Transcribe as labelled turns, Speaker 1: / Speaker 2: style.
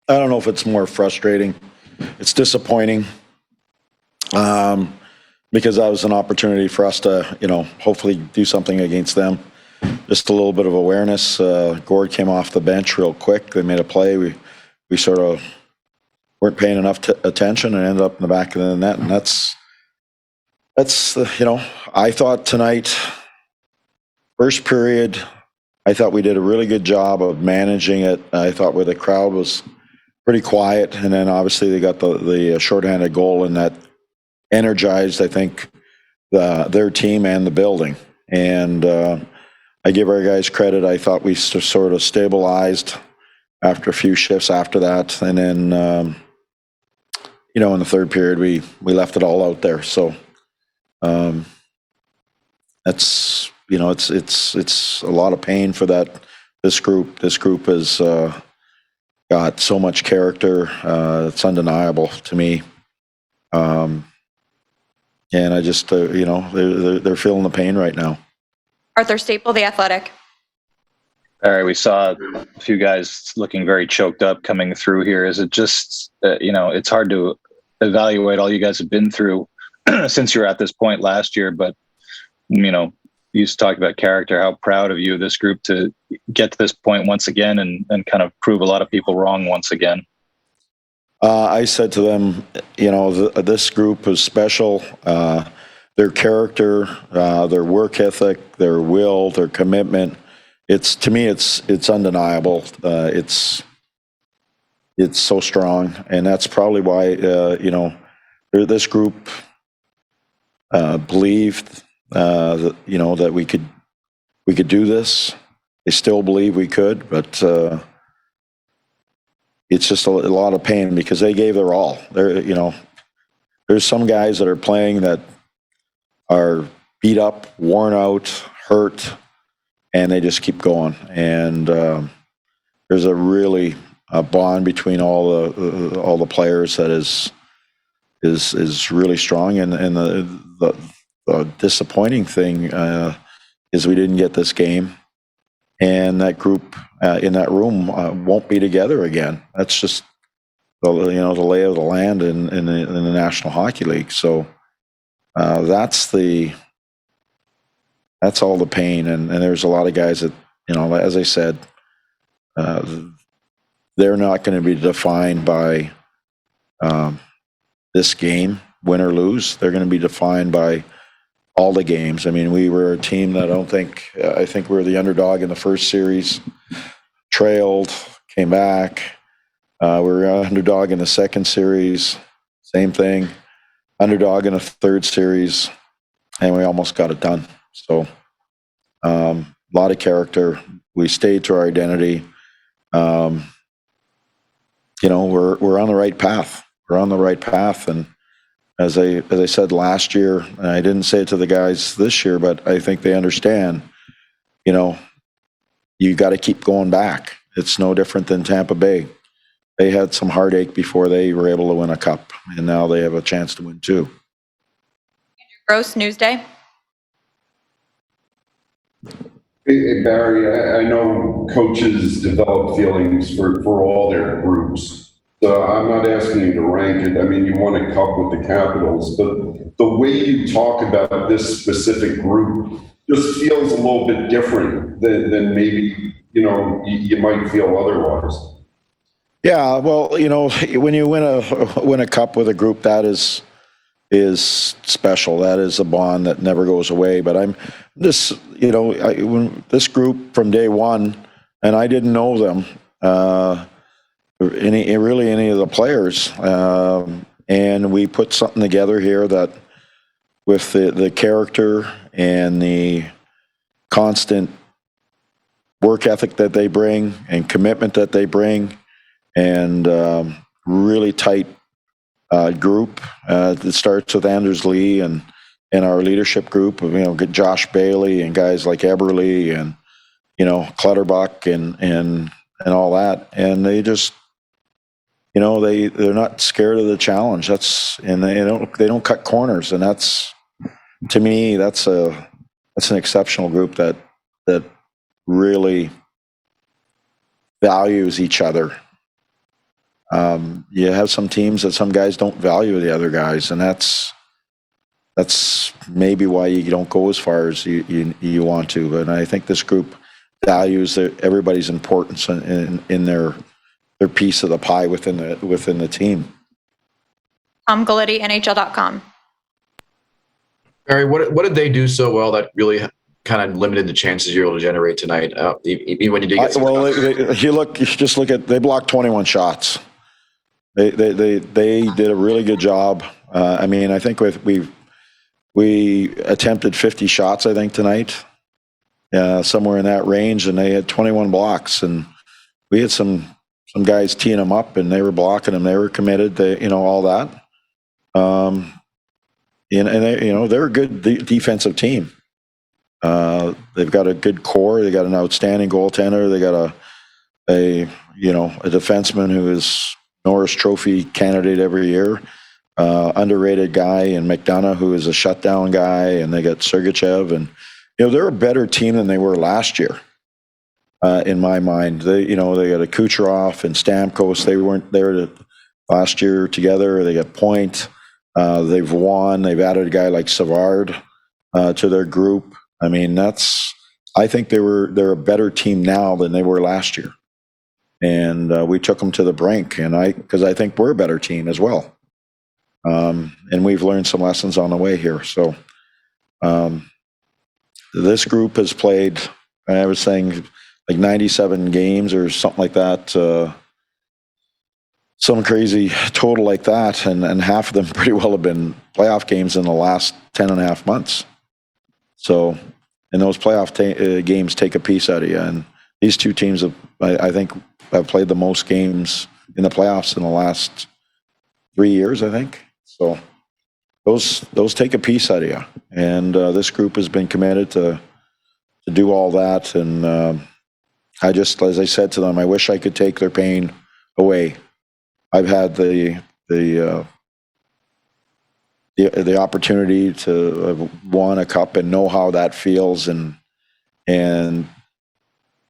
Speaker 1: I don't know if it's more frustrating. It's disappointing because that was an opportunity for us to, hopefully do something against them. Just a little bit of awareness. Gord came off the bench real quick. They made a play. We sort of weren't paying enough attention and ended up in the back of the net. And that's I thought tonight, first period, I thought we did a really good job of managing it. I thought where the crowd was pretty quiet, and then obviously they got the shorthanded goal, and that energized, I think, their team and the building. And I give our guys credit. I thought we sort of stabilized after a few shifts after that, and then in the third period we left it all out there. So that's it's a lot of pain for this group. This group has got so much character. It's undeniable to me. And I just they're feeling the pain right now.
Speaker 2: Arthur Staple, The Athletic.
Speaker 3: All right, we saw a few guys looking very choked up coming through here. Is it just, it's hard to evaluate all you guys have been through since you're at this point last year, but, you used to talk about character. How proud of you, this group, to get to this point once again and kind of prove a lot of people wrong once again.
Speaker 1: I said to them, this group is special. Their character, their work ethic, their will, their commitment. To me, it's undeniable. It's so strong, and that's probably why this group believed that we could do this. They still believe we could, but it's just a lot of pain because they gave their all. There's some guys that are playing that are beat up, worn out, hurt, and they just keep going. And there's a really bond between all the players that is really strong. And the disappointing thing is we didn't get this game, and that group in that room won't be together again. That's just the lay of the land in the National Hockey League. So that's all the pain, and there's a lot of guys that, as I said, they're not going to be defined by this game, win or lose. They're going to be defined by all the games. I mean, we were a team that I think we were the underdog in the first series, trailed, came back. We were an underdog in the second series, same thing, underdog in the third series, and we almost got it done. So a lot of character. We stayed to our identity. We're on the right path. We're on the right path, and as I said last year, and I didn't say it to the guys this year, but I think they understand. You got to keep going back. It's no different than Tampa Bay. They had some heartache before they were able to win a cup, and now they have a chance to win too.
Speaker 2: Andrew Gross, Newsday.
Speaker 4: Hey, Barry, I know coaches develop feelings for all their groups. So I'm not asking you to rank it. I mean, you won a cup with the Capitals, but the way you talk about this specific group just feels a little bit different than maybe, you might feel otherwise.
Speaker 1: Yeah, well, when you win a cup with a group, that is special. That is a bond that never goes away. But when this group from day one, and I didn't know them, any of the players, and we put something together here that, with the character and the constant work ethic that they bring and commitment that they bring, and really tight group. It starts with Anders Lee and our leadership group of Josh Bailey and guys like Eberle and Clutterbuck and all that, and they just they're not scared of the challenge. And they don't cut corners, and that's, to me, that's an exceptional group that really values each other. You have some teams that some guys don't value the other guys, and that's maybe why you don't go as far as you want to. And I think this group values everybody's importance in their piece of the pie within the team.
Speaker 2: Tom Galletti, NHL.com.
Speaker 5: Barry, what did they do so well that really kind of limited the chances you're able to generate tonight? Even when you did get some
Speaker 1: they blocked 21 shots. They did a really good job. I mean, I think we attempted 50 shots, I think, tonight, somewhere in that range, and they had 21 blocks, and we had some guys teeing them up, and they were blocking them. They were committed. All that. They're a good defensive team. They've got a good core. They got an outstanding goaltender. They got a defenseman who is Norris Trophy candidate every year. Underrated guy in McDonough, who is a shutdown guy, and they got Sergachev, and they're a better team than they were last year. In my mind, they got a Kucherov and Stamkos. They weren't there last year together. They got Point. They've won. They've added a guy like Savard to their group. I mean, I think they're a better team now than they were last year, and we took them to the brink. And because I think we're a better team as well, and we've learned some lessons on the way here. So this group has played. I was saying like 97 games or something like that. Some crazy total like that, and half of them pretty well have been playoff games in the last 10 and a half months. So, and those playoff games take a piece out of you. And these two teams I think, have played the most games in the playoffs in the last 3 years, I think. So those take a piece out of you. And this group has been committed to do all that. And as I said to them, I wish I could take their pain away. I've had the opportunity to have won a cup and know how that feels, and